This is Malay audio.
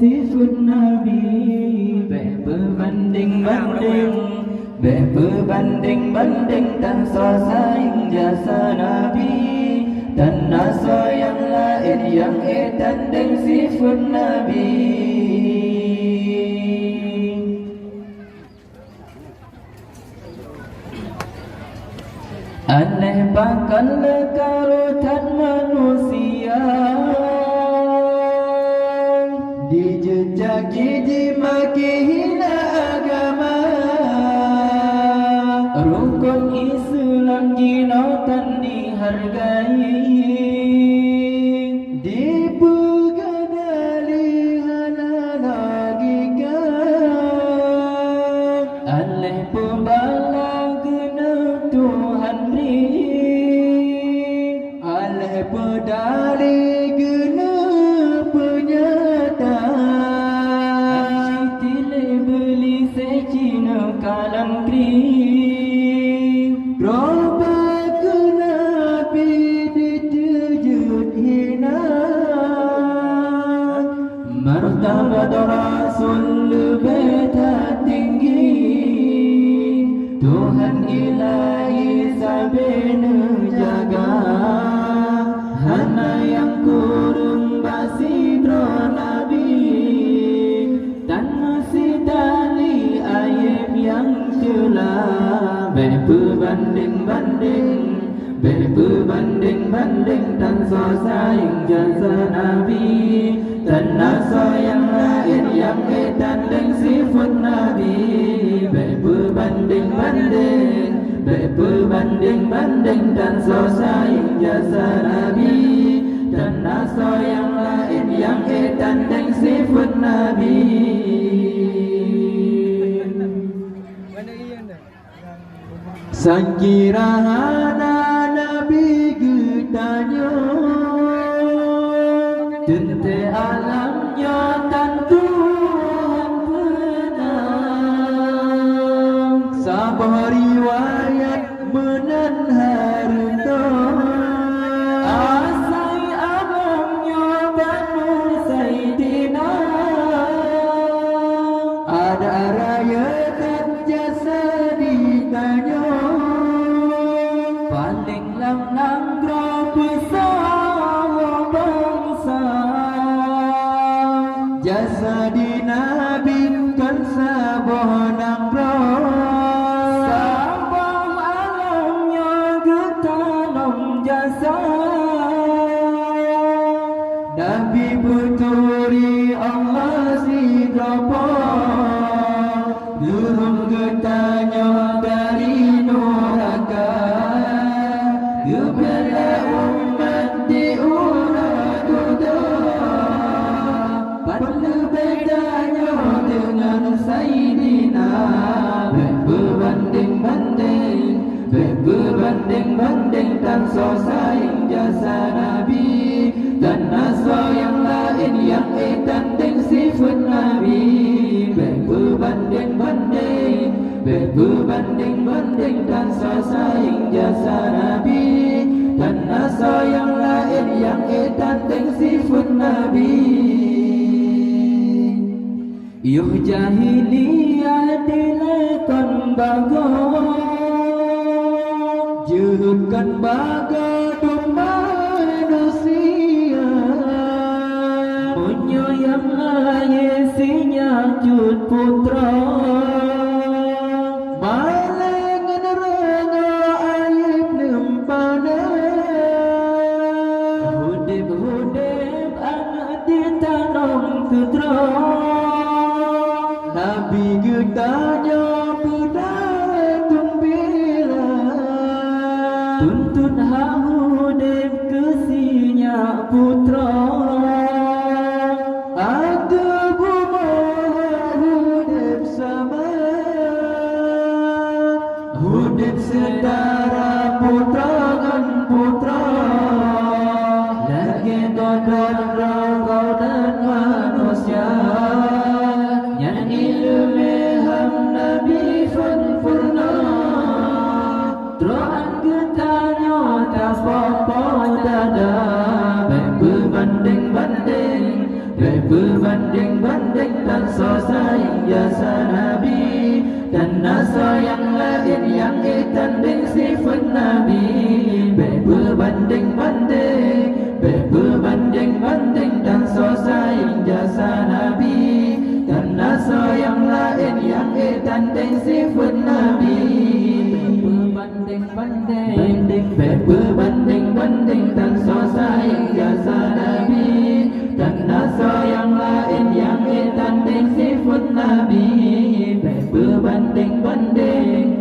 sifat Nabi. Berbanding-banding, berbanding-banding dan saing jasa Nabi. Dan nasa yang lain yang tanding sifat Nabi. Aneh bakal lekarutan manusia dijejaki dimaki hina agama. Rukun Islam jinautan dihargai, dipegadali hana logika. Aneh pembala genep Tuhan aleh pedali genep penyataan. Sitile beli secina kalam krim, roba ke Nabi ditujud hina. Martabat Rasul lebih tinggi, Tuhan ilahi sabena jaga. Hana yang kurung basidro Nabi, dan masih tali ayat yang celah. Berbanding-banding, berbanding-banding dan saing jasa Nabi. Dan nasa yang lain yang tanding sifat Nabi. Berbanding-banding, berbanding-banding dan saing jasa Nabi. Dan nasa yang lain yang tanding sifat Nabi. Sakirahana Nabi getanya, tente alamnya dan Tuhan penang. Sabah riwayat menan harta, asai alamnya Banu Sayyidina. Ada raya dan jasa ditanya, paling lam besar bangsa. Jasa di Nabi kan sabah nangro, sabah alamnya getanam jasa. Nabi puturi Allah si drapa, lurung getanya dari neraka. Gebala umat diurang duda, pada bedanya dengan Sayyidina. Berbanding-banding, berbanding-banding dan saing jasa Nabi. Dan nasa yang lain yang tanding sifat Nabi. Berbanding-banding, berbanding-banding dan saing jasa Nabi. Dan nasa yang lain yang tanding sifat Nabi. Yuh jahiliyah dilakukan baga, juhudkan baga domba manusia. Menyayang ayesinya jud putra, malengan ranga aib nempana. Hudib-hudib anak ditanam kudra, Nabi getanya pedatun bila. Tuntut hudib kesinya putra, ada bumaha hudib sama. Hudib sedara putra dengan putra, lagi dodor kau dan manusia. Yang ilmu berbanding-banding, berbanding-banding dan so sayang jasa Nabi, dan nasa yang lain yang tanding sifat Nabi. Berbanding-banding, berbanding-banding dan so sayang jasa Nabi, dan nasa yang lain yang tanding sifat Nabi. Berbanding-banding